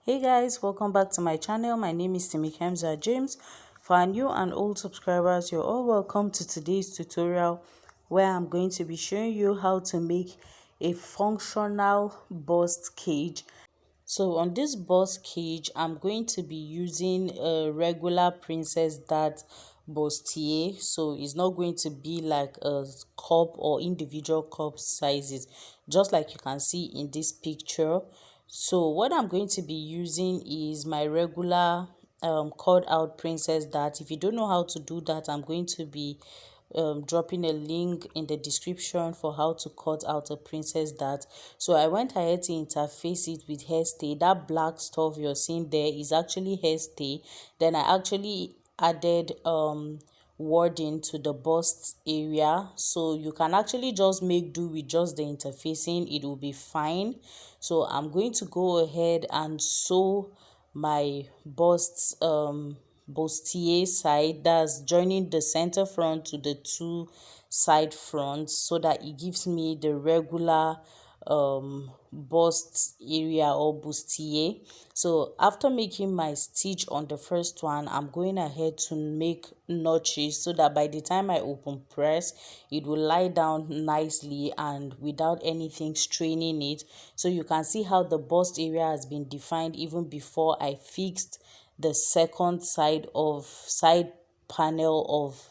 Hey guys, welcome back to my channel. My name is Timikemza James. For our new and old subscribers, you're all welcome to today's tutorial where I'm going to be showing you how to make a functional bust cage. So on this bust cage, I'm going to be using a regular princess dart bustier. So it's not going to be like a cup or individual cup sizes, just like you can see in this picture. So what I'm going to be using is my regular cut out princess dart. If you don't know how to do that, I'm going to be dropping a link in the description for how to cut out a princess dart. So I went ahead to interface it with hairstay. That black stuff you're seeing there is actually hairstay. Then I actually added wording to the bust area, so you can actually just make do with just the interfacing. It will be fine. So I'm going to go ahead and sew my bustier side, that's joining the center front to the two side fronts, so that it gives me the regular bust area or bustier. So after making my stitch on the first one, I'm going ahead to make notches so that by the time I open press, it will lie down nicely and without anything straining it. So you can see how the bust area has been defined even before I fixed the second side panel of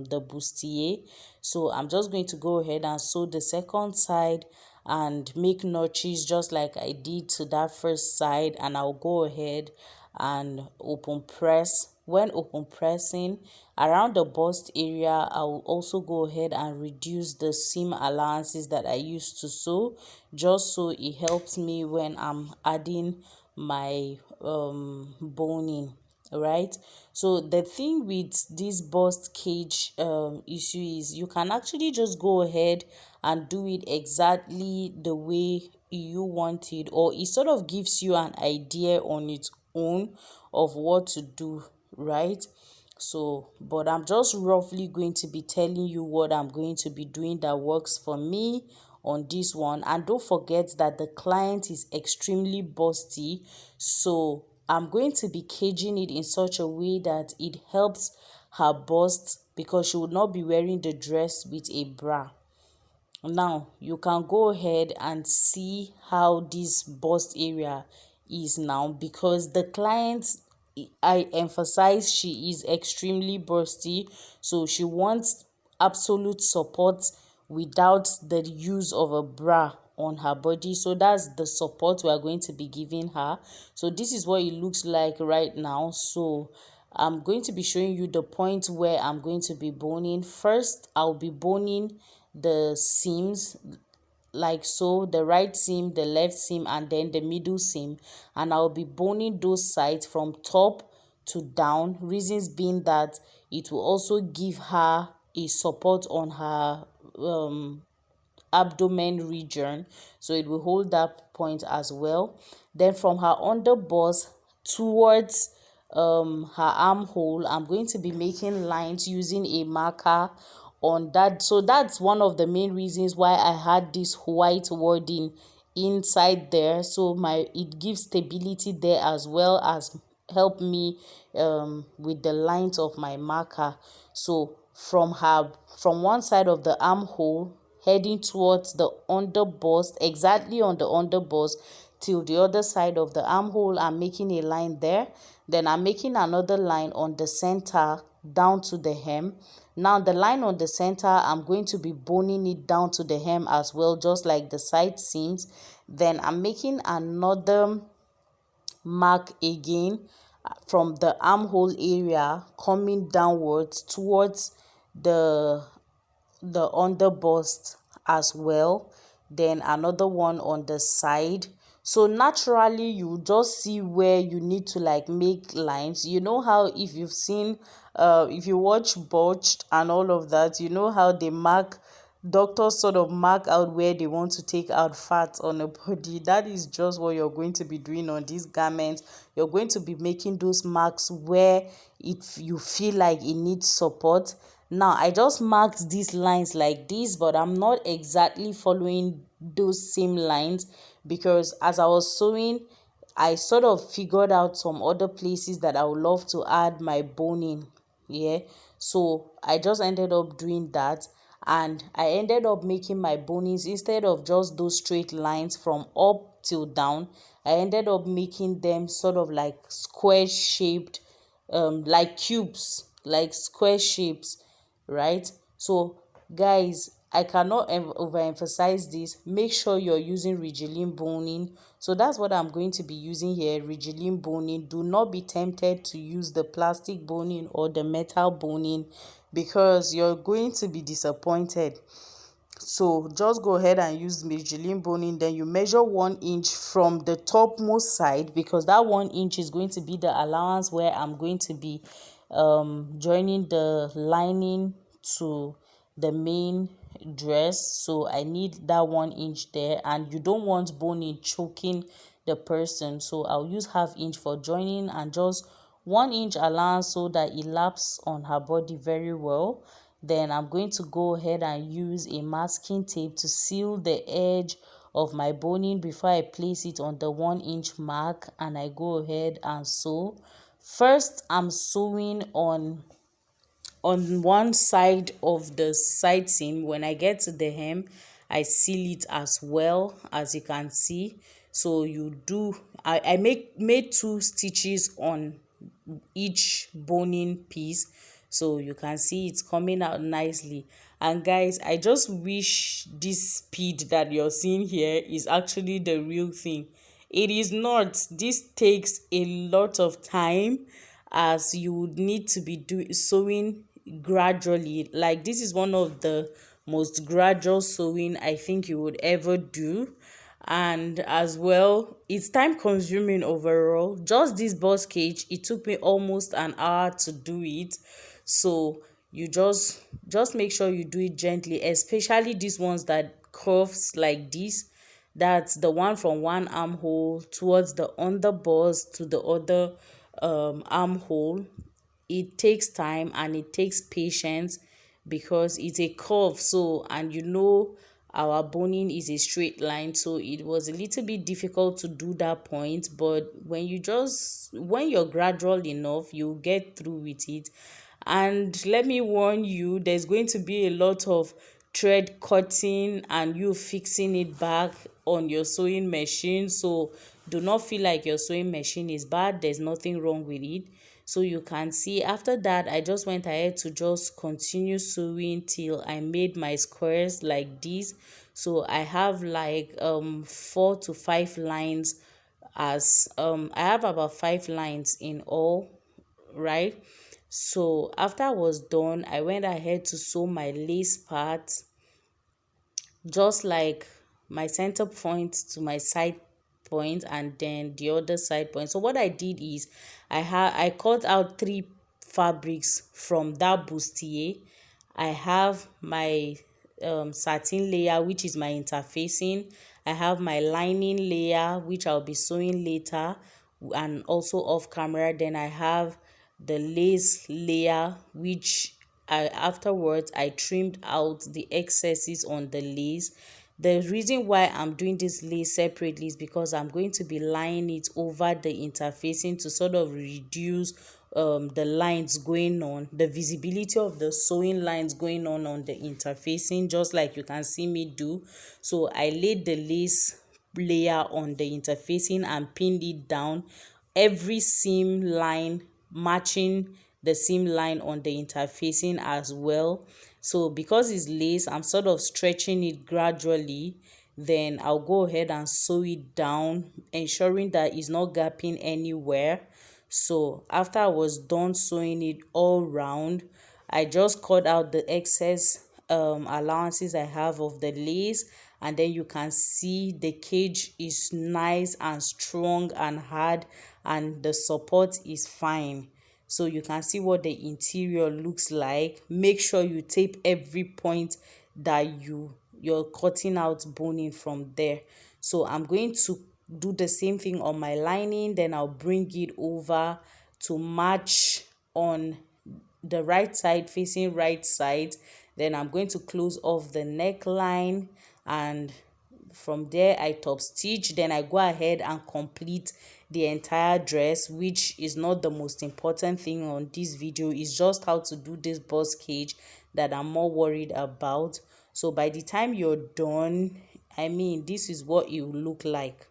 the bustier. So I'm just going to go ahead and sew the second side and make notches just like I did to that first side, and I'll go ahead and open press. When open pressing around the bust area, I will also go ahead and reduce the seam allowances that I used to sew, just so it helps me when I'm adding my boning. Right. So the thing with this bust cage issue is you can actually just go ahead and do it exactly the way you want it, or it sort of gives you an idea on its own of what to do, right? So but I'm just roughly going to be telling you what I'm going to be doing that works for me on this one. And don't forget that the client is extremely busty, so I'm going to be caging it in such a way that it helps her bust, because she would not be wearing the dress with a bra. Now you can go ahead and see how this bust area is now, because the client, I emphasize, she is extremely busty, so she wants absolute support without the use of a bra on her body. So that's the support we are going to be giving her. So this is what it looks like right now. So I'm going to be showing you the point where I'm going to be boning. First, I'll be boning the seams like so, the right seam, the left seam, and then the middle seam, and I'll be boning those sides from top to down, reasons being that it will also give her a support on her abdomen region, so it will hold that point as well. Then from her underbust towards her armhole, I'm going to be making lines using a marker on that. So that's one of the main reasons why I had this white wording inside there, so it gives stability there as well as help me with the lines of my marker. So from one side of the armhole heading towards the underbust, exactly on the underbust, till the other side of the armhole, I'm making a line there. Then I'm making another line on the center down to the hem. Now the line on the center, I'm going to be boning it down to the hem as well, just like the side seams. Then I'm making another mark again from the armhole area coming downwards towards the underbust as well. Then another one on the side. So naturally you just see where you need to like make lines. You know how if you've seen if you watch Botched and all of that, you know how they mark, doctors sort of mark out where they want to take out fat on a body. That is just what you're going to be doing on these garments. You're going to be making those marks where if you feel like it needs support. Now I just marked these lines like this, but I'm not exactly following those same lines, because as I was sewing, I sort of figured out some other places that I would love to add my boning. Yeah. So I just ended up doing that, and I ended up making my bonings instead of just those straight lines from up till down. I ended up making them sort of like square shaped, like cubes, like square shapes, right? So guys, I cannot overemphasize this. Make sure you're using Ridgeline boning. So that's what I'm going to be using here, Ridgeline boning. Do not be tempted to use the plastic boning or the metal boning, because you're going to be disappointed. So just go ahead and use Ridgeline boning. Then you measure 1 inch from the topmost side, because that 1 inch is going to be the allowance where I'm going to be joining the lining to the main dress. So I need that 1 inch there, and you don't want boning choking the person, so I'll use ½ inch for joining and just 1 inch allowance so that it laps on her body very well. Then I'm going to go ahead and use a masking tape to seal the edge of my boning before I place it on the 1 inch mark, and I go ahead and sew. First, I'm sewing on one side of the side seam. When I get to the hem, I seal it as well, as you can see. So you do, I made 2 stitches on each boning piece, so you can see it's coming out nicely. And guys, I just wish this speed that you're seeing here is actually the real thing. It is not. This takes a lot of time, as you would need to be sewing gradually. Like, this is one of the most gradual sewing I think you would ever do. And as well, it's time consuming overall. Just this bust cage, it took me almost an hour to do it. So you just make sure you do it gently, especially these ones that curves like this. That's the one from one armhole towards the underbust to the other armhole. It takes time and it takes patience, because it's a curve. So, and our boning is a straight line, so it was a little bit difficult to do that point. But when you're gradual enough, you'll get through with it. And let me warn you, there's going to be a lot of thread cutting and you fixing it back on your sewing machine. So do not feel like your sewing machine is bad. There's nothing wrong with it. So you can see, after that, I just went ahead to just continue sewing till I made my squares like this. So I have like 4 to 5 lines, as I have about 5 lines in all, right? So after I was done, I went ahead to sew my lace part, just like my center point to my side point and then the other side point. So what I did is I cut out 3 fabrics from that bustier. I have my satin layer, which is my interfacing. I have my lining layer, which I'll be sewing later and also off camera. Then I have the lace layer, which afterwards I trimmed out the excesses on the lace. The reason why I'm doing this lace separately is because I'm going to be lining it over the interfacing to sort of reduce the lines going on, the visibility of the sewing lines going on the interfacing, just like you can see me do. So I laid the lace layer on the interfacing and pinned it down, every seam line matching the seam line on the interfacing as well. So because it's lace, I'm sort of stretching it gradually. Then I'll go ahead and sew it down, ensuring that it's not gapping anywhere. So after I was done sewing it all round, I just cut out the excess allowances I have of the lace, and then you can see the cage is nice and strong and hard, and the support is fine. So you can see what the interior looks like. Make sure you tape every point that you're cutting out boning from there. So I'm going to do the same thing on my lining, then I'll bring it over to match on the right side, facing right side. Then I'm going to close off the neckline and from there I top stitch, then I go ahead and complete the entire dress, which is not the most important thing on this video. It's just how to do this bust cage that I'm more worried about. So by the time you're done, I mean, this is what it will look like.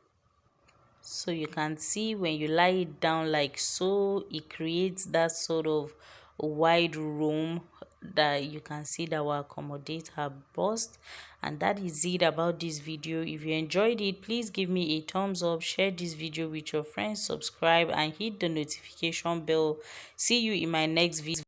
So you can see when you lie it down like so, it creates that sort of wide room that you can see that will accommodate her bust. And that is it about this video. If you enjoyed it, please give me a thumbs up, share this video with your friends, subscribe and hit the notification bell. See you in my next video.